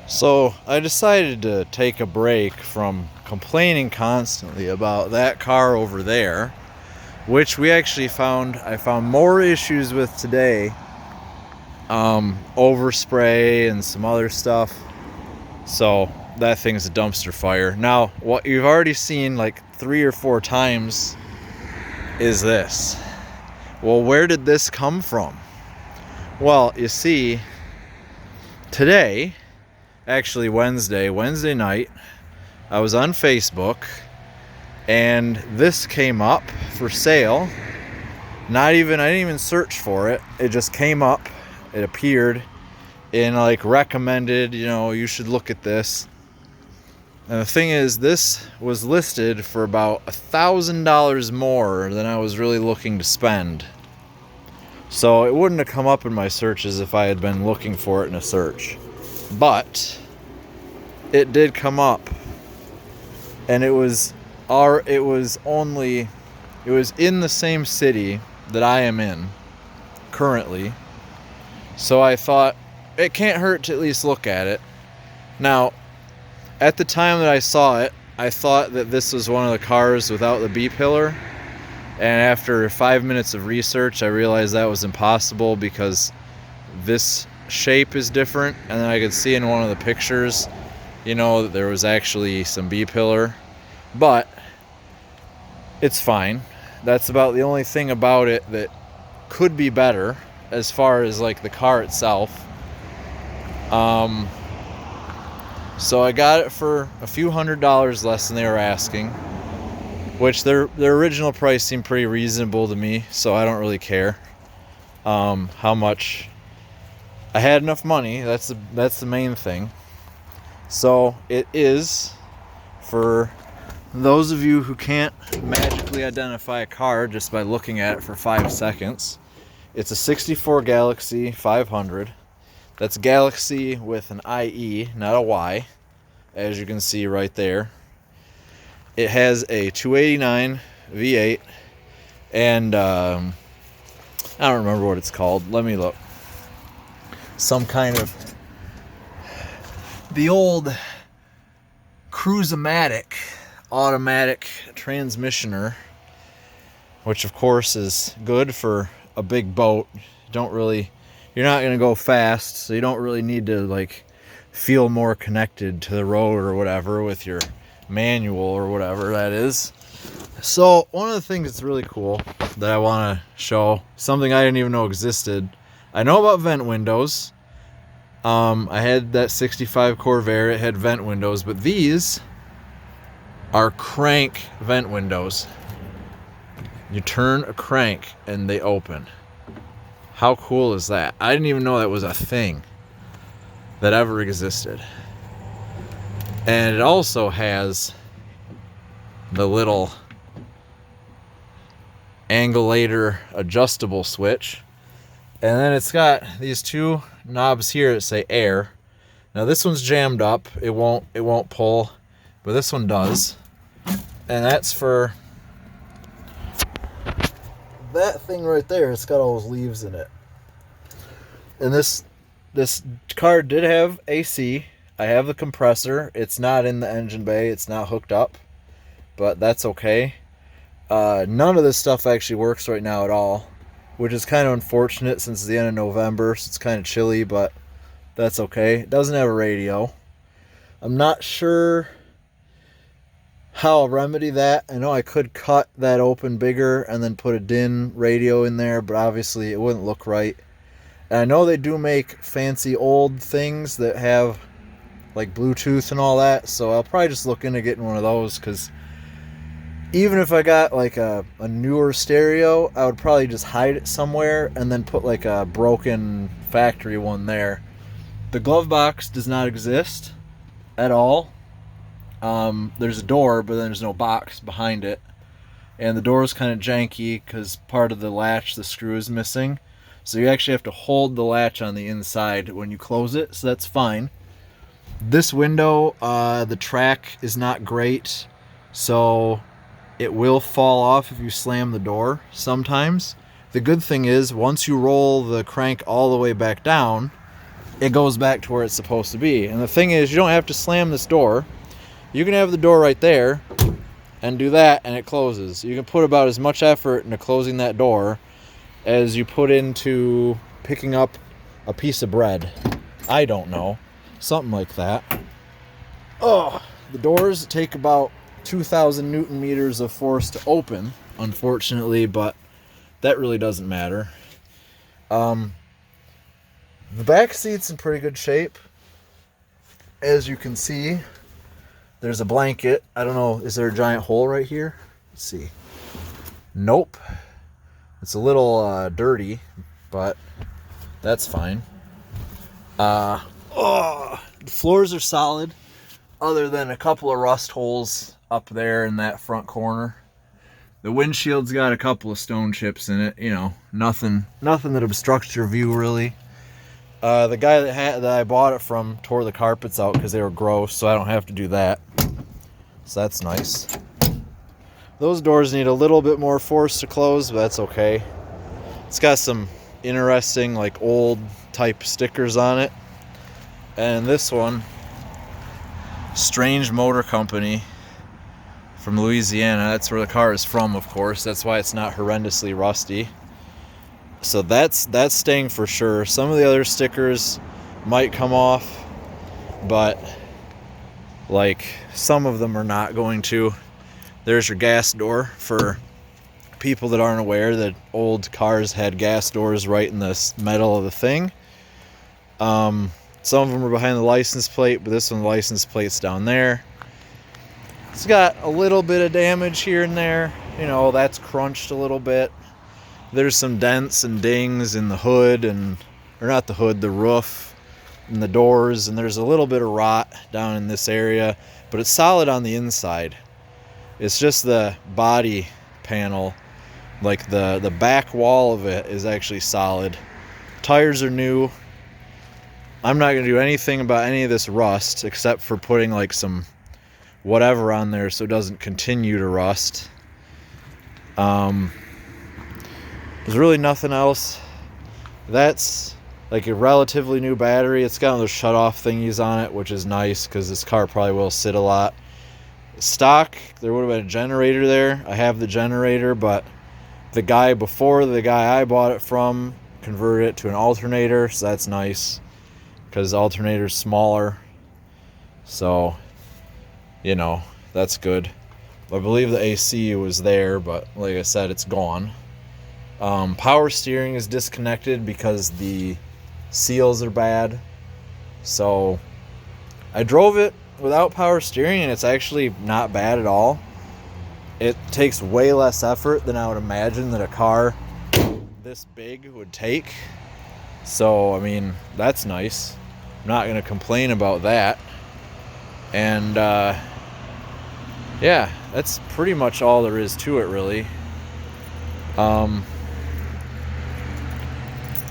So I decided to take a break from complaining constantly about that car over there, which I found more issues with today. Overspray and some other stuff. So that thing's a dumpster fire. Now, what you've already seen like 3 or 4 times is this. Well, where did this come from? Well, you see, today, actually Wednesday night, I was on Facebook and this came up for sale. I didn't even search for it. It just came up. It appeared in like recommended, you should look at this. And the thing is, this was listed for about $1,000 more than I was really looking to spend. So it wouldn't have come up in my searches if I had been looking for it in a search. But it did come up. And it was in the same city that I am in currently. So I thought it can't hurt to at least look at it. Now, at the time that I saw it, I thought that this was one of the cars without the B-pillar. And after 5 minutes of research, I realized that was impossible because this shape is different. And then I could see in one of the pictures, that there was actually some B-pillar. But it's fine. That's about the only thing about it that could be better as far as like the car itself. So I got it for a few $100s less than they were asking, which their original price seemed pretty reasonable to me, so I don't really care how much. I had enough money. That's the main thing. So it is, for those of you who can't magically identify a car just by looking at it for 5 seconds, it's a 64 Galaxie 500. That's Galaxie with an IE, not a Y, as you can see right there. It has a 289 V8, and I don't remember what it's called. Let me look. Some kind of the old Cruise-O-Matic automatic transmissioner, which of course is good for a big boat. You're not going to go fast, so you don't really need to like feel more connected to the road or whatever with your manual or whatever that is. So one of the things that's really cool that I want to show, something I didn't even know existed. I know about vent windows. I had that 65 Corvair, it had vent windows, but these are crank vent windows. You turn a crank and they open. How cool is that? I didn't even know that was a thing that ever existed. And it also has the little angulator adjustable switch. And then it's got these 2 knobs here that say air. Now this one's jammed up. It won't pull, but this one does. And that's for that thing right there. It's got all those leaves in it. And this car did have AC. I have the compressor. It's not in the engine bay. It's not hooked up, but that's okay. None of this stuff actually works right now at all, which is kind of unfortunate since it's the end of November, so it's kind of chilly, but that's okay. It doesn't have a radio. I'm not sure how I'll remedy that. I know I could cut that open bigger and then put a DIN radio in there, but obviously it wouldn't look right. And I know they do make fancy old things that have like Bluetooth and all that, so I'll probably just look into getting one of those, because even if I got like a newer stereo, I would probably just hide it somewhere and then put like a broken factory one there. The glove box does not exist at all. There's a door, but then there's no box behind it. And the door is kind of janky because part of the latch, the screw is missing. So you actually have to hold the latch on the inside when you close it, so that's fine. This window, the track is not great, so it will fall off if you slam the door sometimes. The good thing is, once you roll the crank all the way back down, it goes back to where it's supposed to be. And the thing is, you don't have to slam this door. You can have the door right there and do that, and it closes. You can put about as much effort into closing that door as you put into picking up a piece of bread. I don't know. Something like that. Oh, the doors take about 2,000 Newton meters of force to open, unfortunately, but that really doesn't matter. The back seat's in pretty good shape. As you can see, there's a blanket. I don't know, is there a giant hole right here? Let's see. Nope. It's a little dirty, but that's fine. The floors are solid, other than a couple of rust holes up there in that front corner. The windshield's got a couple of stone chips in it, you know, nothing that obstructs your view really. The guy that I bought it from tore the carpets out because they were gross, so I don't have to do that. So that's nice. Those doors need a little bit more force to close, but that's okay. It's got some interesting, like, old type stickers on it. And this one, Strange Motor Company from Louisiana. That's where the car is from, of course. That's why it's not horrendously rusty. So that's staying for sure. Some of the other stickers might come off, but like some of them are not going to. There's your gas door. For people that aren't aware, that old cars had gas doors right in the metal of the thing. Some of them are behind the license plate, but this one, the license plate's down there. It's got a little bit of damage here and there. You know, that's crunched a little bit. There's some dents and dings in the hood, or not the hood, the roof and the doors, and there's a little bit of rot down in this area, but it's solid on the inside. It's just the body panel, like the back wall of it is actually solid. Tires are new. I'm not going to do anything about any of this rust except for putting like some whatever on there so it doesn't continue to rust. There's really nothing else. That's like a relatively new battery. It's got those shut-off thingies on it, which is nice because this car probably will sit a lot. Stock, there would have been a generator there. I have the generator, but the guy before the guy I bought it from converted it to an alternator, so that's nice because the alternator's smaller. So, you know, that's good. I believe the AC was there, but like I said, it's gone. Power steering is disconnected because the seals are bad. So I drove it without power steering, and it's actually not bad at all. It takes way less effort than I would imagine that a car this big would take. So, I mean, that's nice. I'm not going to complain about that. And, yeah, that's pretty much all there is to it, really.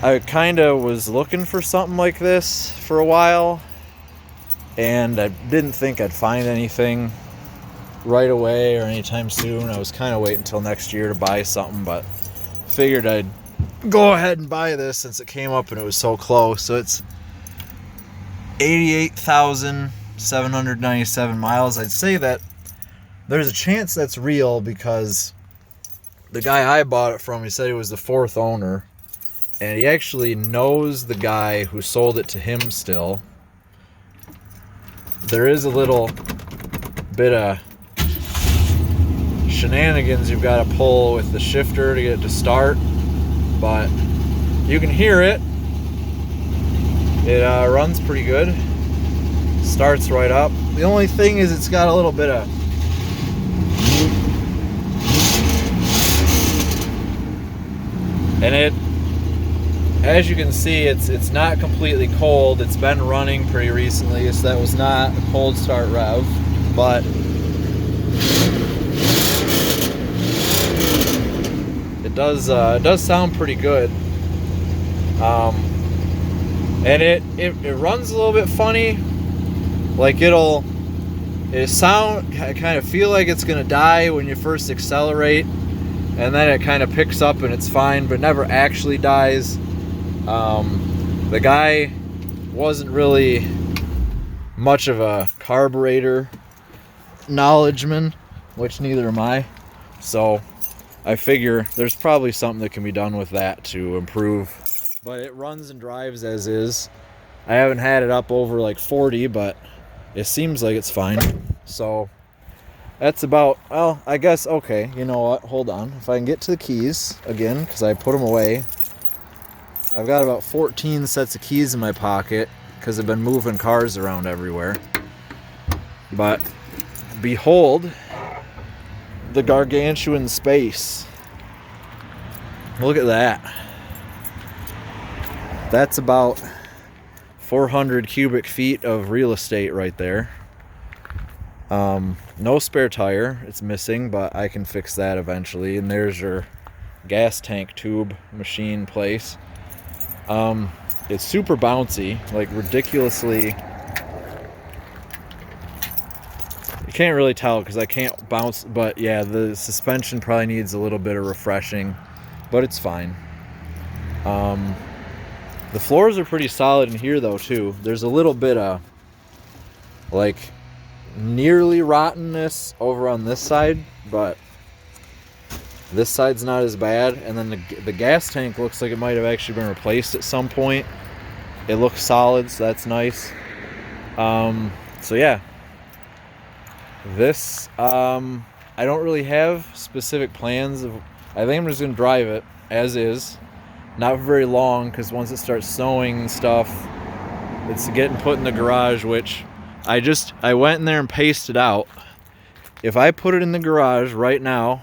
I kind of was looking for something like this for a while, and I didn't think I'd find anything right away or anytime soon. I was kind of waiting until next year to buy something, but figured I'd go ahead and buy this since it came up and it was so close. So it's 88,797 miles. I'd say that there's a chance that's real because the guy I bought it from, he said he was the fourth owner. And he actually knows the guy who sold it to him still. There is a little bit of shenanigans you've got to pull with the shifter to get it to start. But you can hear it. It runs pretty good. Starts right up. The only thing is it's got a little bit of... And it... As you can see, it's not completely cold. It's been running pretty recently, so that was not a cold start rev, but it does sound pretty good. And it runs a little bit funny. Like it kind of feel like it's gonna die when you first accelerate, and then it kind of picks up and it's fine, but never actually dies. The guy wasn't really much of a carburetor knowledgeman, which neither am I. So I figure there's probably something that can be done with that to improve. But it runs and drives as is. I haven't had it up over like 40, but it seems like it's fine. So that's about, well, I guess, okay, you know what, hold on. If I can get to the keys again, because I put them away. I've got about 14 sets of keys in my pocket because I've been moving cars around everywhere. But behold the gargantuan space. Look at that. That's about 400 cubic feet of real estate right there. No spare tire, it's missing, but I can fix that eventually. And there's your gas tank tube machine place. It's super bouncy, like ridiculously. You can't really tell because I can't bounce, but yeah, the suspension probably needs a little bit of refreshing, but it's fine. The floors are pretty solid in here though too. There's a little bit of like nearly rottenness over on this side, but this side's not as bad. And then the gas tank looks like it might have actually been replaced at some point. It looks solid, so that's nice. So yeah, this I don't really have specific plans of. I think I'm just gonna drive it as is, not for very long, because once it starts snowing and stuff, it's getting put in the garage, which I went in there and pasted out. If I put it in the garage right now,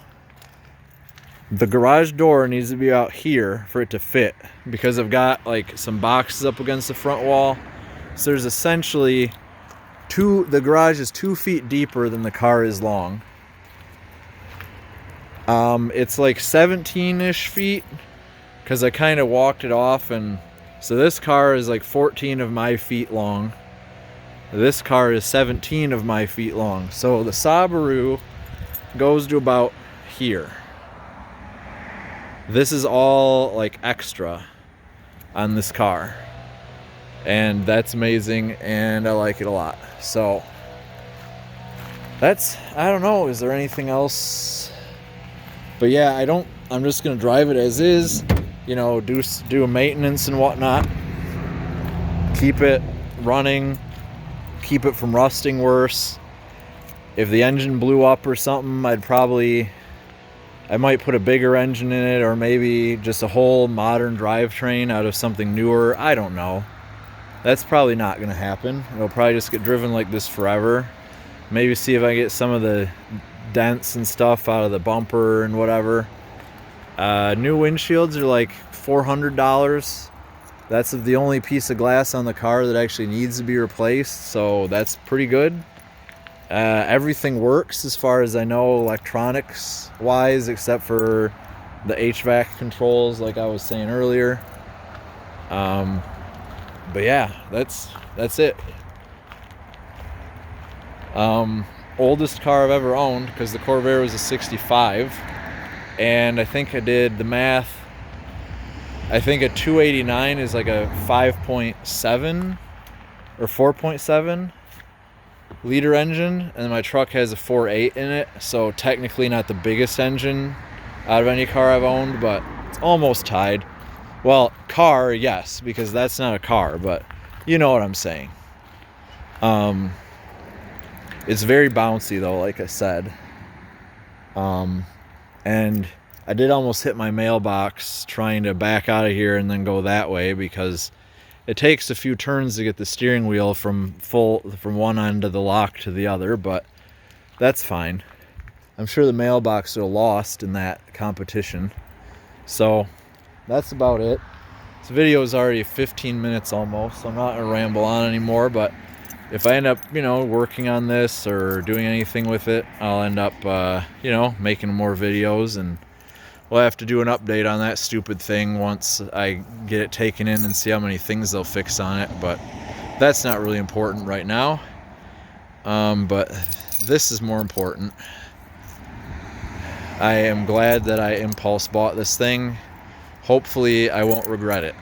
the garage door needs to be out here for it to fit, because I've got like some boxes up against the front wall. So there's essentially the garage is 2 feet deeper than the car is long. It's like 17-ish feet because I kind of walked it off, and so this car is like 14 of my feet long. This car is 17 of my feet long. So the Subaru goes to about here. This is all like extra on this car, and that's amazing, and I like it a lot. So that's, I don't know, is there anything else? But yeah, I'm just gonna drive it as is, you know, do a maintenance and whatnot, keep it running, keep it from rusting worse. If the engine blew up or something, I might put a bigger engine in it, or maybe just a whole modern drivetrain out of something newer. I don't know. That's probably not going to happen. It'll probably just get driven like this forever. Maybe see if I get some of the dents and stuff out of the bumper and whatever. New windshields are like $400. That's the only piece of glass on the car that actually needs to be replaced, so that's pretty good. Everything works as far as I know electronics wise, except for the HVAC controls like I was saying earlier. But yeah, that's it. Oldest car I've ever owned, because the Corvair was a 65, and I think I did the math. I think a 289 is like a 5.7 or 4.7 liter engine, and my truck has a 4.8 in it, so technically not the biggest engine out of any car I've owned, but it's almost tied. Well, car, yes, because that's not a car, but you know what I'm saying. It's very bouncy though, like I said. And I did almost hit my mailbox trying to back out of here and then go that way, because it takes a few turns to get the steering wheel from one end of the lock to the other, but that's fine. I'm sure the mailbox are lost in that competition. So that's about it. This video is already 15 minutes almost, so I'm not gonna ramble on anymore, but if I end up, working on this or doing anything with it, I'll end up, making more videos, and we'll have to do an update on that stupid thing once I get it taken in and see how many things they'll fix on it, but that's not really important right now. But this is more important. I am glad that I impulse bought this thing. Hopefully I won't regret it.